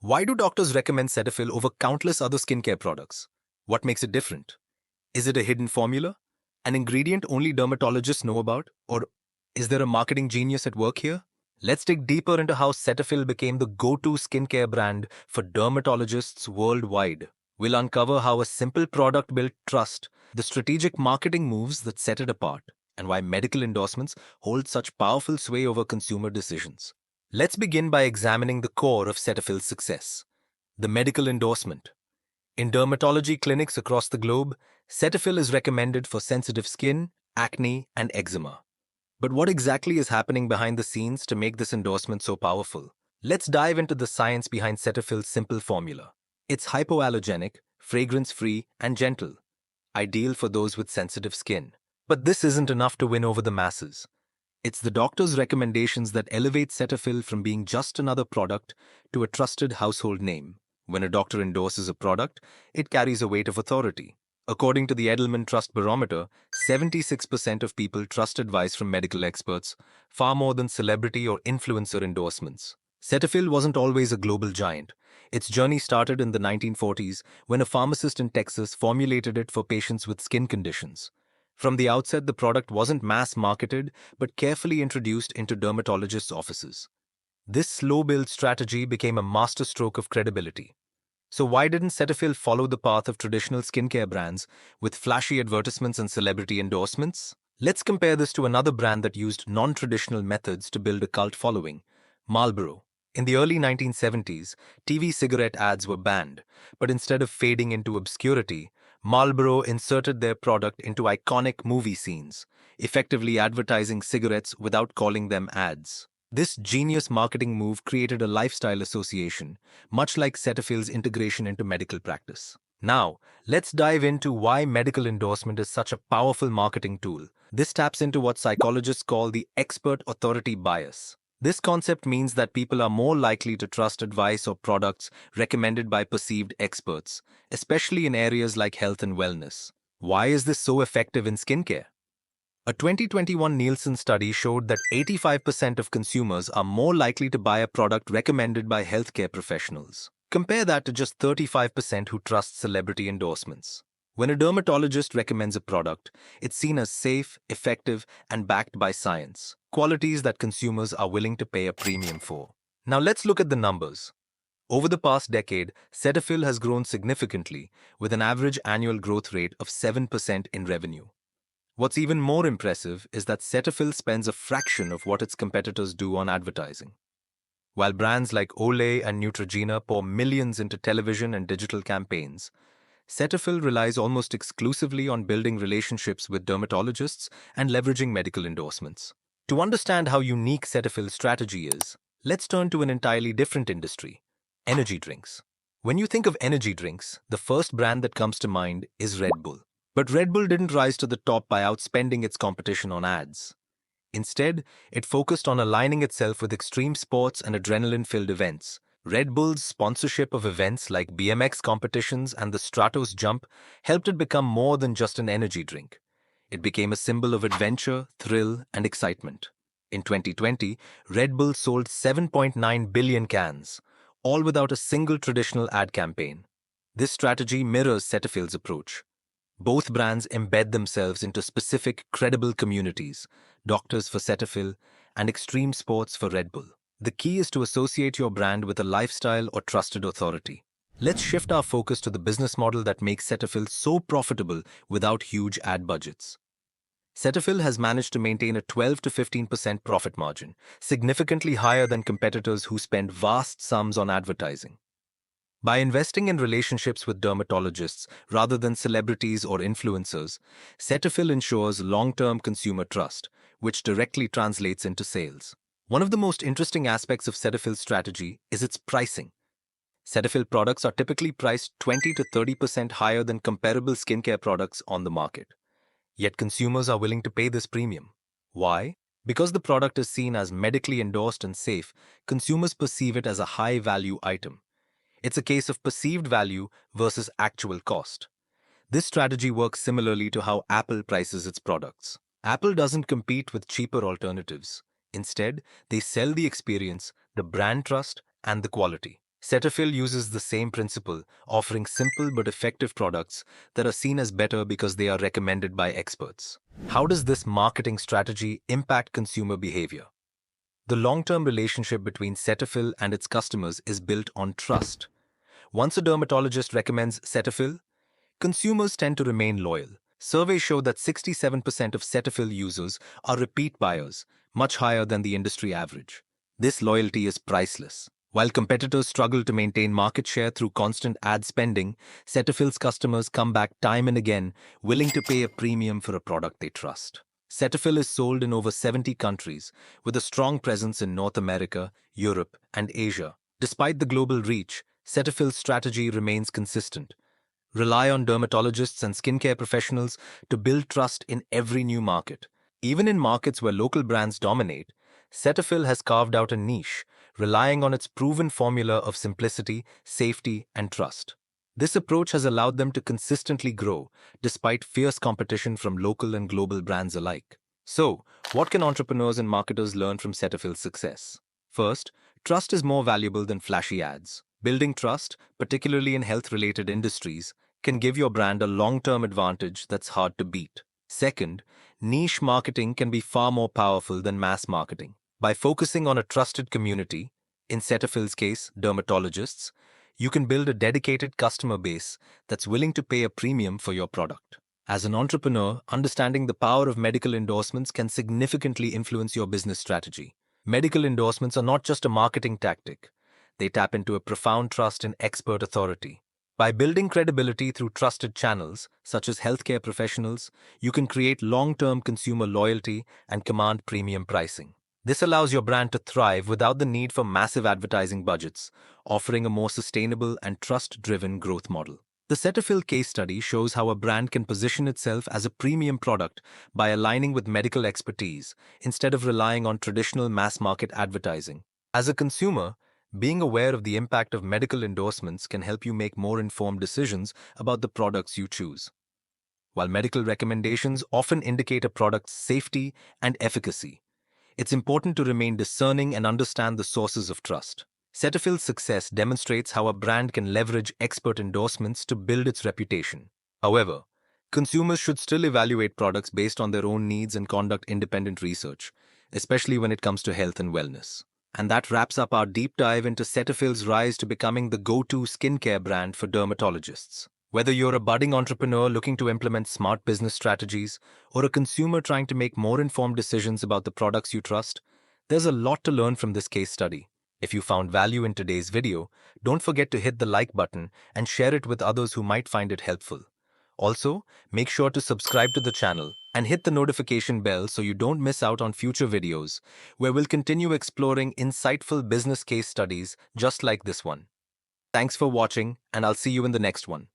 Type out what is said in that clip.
Why do doctors recommend Cetaphil over countless other skincare products? What makes it different? Is it a hidden formula? An ingredient only dermatologists know about? Or is there a marketing genius at work here? Let's dig deeper into how Cetaphil became the go-to skincare brand for dermatologists worldwide. We'll uncover how a simple product built trust, the strategic marketing moves that set it apart, and why medical endorsements hold such powerful sway over consumer decisions. Let's begin by examining the core of Cetaphil's success, the medical endorsement. In dermatology clinics across the globe, Cetaphil is recommended for sensitive skin, acne, and eczema. But what exactly is happening behind the scenes to make this endorsement so powerful? Let's dive into the science behind Cetaphil's simple formula. It's hypoallergenic, fragrance-free, and gentle, ideal for those with sensitive skin. But this isn't enough to win over the masses. It's the doctor's recommendations that elevate Cetaphil from being just another product to a trusted household name. When a doctor endorses a product, it carries a weight of authority. According to the Edelman Trust Barometer, 76% of people trust advice from medical experts, far more than celebrity or influencer endorsements. Cetaphil wasn't always a global giant. Its journey started in the 1940s when a pharmacist in Texas formulated it for patients with skin conditions. From the outset, the product wasn't mass-marketed, but carefully introduced into dermatologists' offices. This slow-build strategy became a masterstroke of credibility. So why didn't Cetaphil follow the path of traditional skincare brands with flashy advertisements and celebrity endorsements? Let's compare this to another brand that used non-traditional methods to build a cult following, Marlboro. In the early 1970s, TV cigarette ads were banned, but instead of fading into obscurity, Marlboro inserted their product into iconic movie scenes, effectively advertising cigarettes without calling them ads. This genius marketing move created a lifestyle association, much like Cetaphil's integration into medical practice. Now, let's dive into why medical endorsement is such a powerful marketing tool. This taps into what psychologists call the expert authority bias. This concept means that people are more likely to trust advice or products recommended by perceived experts, especially in areas like health and wellness. Why is this so effective in skincare? A 2021 Nielsen study showed that 85% of consumers are more likely to buy a product recommended by healthcare professionals. Compare that to just 35% who trust celebrity endorsements. When a dermatologist recommends a product, it's seen as safe, effective, and backed by science, qualities that consumers are willing to pay a premium for. Now let's look at the numbers. Over the past decade, Cetaphil has grown significantly, with an average annual growth rate of 7% in revenue. What's even more impressive is that Cetaphil spends a fraction of what its competitors do on advertising. While brands like Olay and Neutrogena pour millions into television and digital campaigns, Cetaphil relies almost exclusively on building relationships with dermatologists and leveraging medical endorsements. To understand how unique Cetaphil's strategy is, let's turn to an entirely different industry, energy drinks. When you think of energy drinks, the first brand that comes to mind is Red Bull. But Red Bull didn't rise to the top by outspending its competition on ads. Instead, it focused on aligning itself with extreme sports and adrenaline-filled events. Red Bull's sponsorship of events like BMX competitions and the Stratos Jump helped it become more than just an energy drink. It became a symbol of adventure, thrill, and excitement. In 2020, Red Bull sold 7.9 billion cans, all without a single traditional ad campaign. This strategy mirrors Cetaphil's approach. Both brands embed themselves into specific, credible communities, doctors for Cetaphil and extreme sports for Red Bull. The key is to associate your brand with a lifestyle or trusted authority. Let's shift our focus to the business model that makes Cetaphil so profitable without huge ad budgets. Cetaphil has managed to maintain a 12 to 15% profit margin, significantly higher than competitors who spend vast sums on advertising. By investing in relationships with dermatologists rather than celebrities or influencers, Cetaphil ensures long-term consumer trust, which directly translates into sales. One of the most interesting aspects of Cetaphil's strategy is its pricing. Cetaphil products are typically priced 20 to 30% higher than comparable skincare products on the market. Yet consumers are willing to pay this premium. Why? Because the product is seen as medically endorsed and safe, consumers perceive it as a high-value item. It's a case of perceived value versus actual cost. This strategy works similarly to how Apple prices its products. Apple doesn't compete with cheaper alternatives. Instead, they sell the experience, the brand trust, and the quality. Cetaphil uses the same principle, offering simple but effective products that are seen as better because they are recommended by experts. How does this marketing strategy impact consumer behavior? The long-term relationship between Cetaphil and its customers is built on trust. Once a dermatologist recommends Cetaphil, consumers tend to remain loyal. Surveys show that 67% of Cetaphil users are repeat buyers, much higher than the industry average. This loyalty is priceless. While competitors struggle to maintain market share through constant ad spending, Cetaphil's customers come back time and again, willing to pay a premium for a product they trust. Cetaphil is sold in over 70 countries, with a strong presence in North America, Europe, and Asia. Despite the global reach, Cetaphil's strategy remains consistent. Rely on dermatologists and skincare professionals to build trust in every new market. Even in markets where local brands dominate, Cetaphil has carved out a niche, relying on its proven formula of simplicity, safety, and trust. This approach has allowed them to consistently grow, despite fierce competition from local and global brands alike. So, what can entrepreneurs and marketers learn from Cetaphil's success? First, trust is more valuable than flashy ads. Building trust, particularly in health-related industries, can give your brand a long-term advantage that's hard to beat. Second, niche marketing can be far more powerful than mass marketing. By focusing on a trusted community, in Cetaphil's case, dermatologists, you can build a dedicated customer base that's willing to pay a premium for your product. As an entrepreneur, understanding the power of medical endorsements can significantly influence your business strategy. Medical endorsements are not just a marketing tactic. They tap into a profound trust in expert authority. By building credibility through trusted channels, such as healthcare professionals, you can create long-term consumer loyalty and command premium pricing. This allows your brand to thrive without the need for massive advertising budgets, offering a more sustainable and trust-driven growth model. The Cetaphil case study shows how a brand can position itself as a premium product by aligning with medical expertise instead of relying on traditional mass-market advertising. As a consumer, being aware of the impact of medical endorsements can help you make more informed decisions about the products you choose. While medical recommendations often indicate a product's safety and efficacy, it's important to remain discerning and understand the sources of trust. Cetaphil's success demonstrates how a brand can leverage expert endorsements to build its reputation. However, consumers should still evaluate products based on their own needs and conduct independent research, especially when it comes to health and wellness. And that wraps up our deep dive into Cetaphil's rise to becoming the go-to skincare brand for dermatologists. Whether you're a budding entrepreneur looking to implement smart business strategies or a consumer trying to make more informed decisions about the products you trust, there's a lot to learn from this case study. If you found value in today's video, don't forget to hit the like button and share it with others who might find it helpful. Also, make sure to subscribe to the channel and hit the notification bell so you don't miss out on future videos where we'll continue exploring insightful business case studies just like this one. Thanks for watching, and I'll see you in the next one.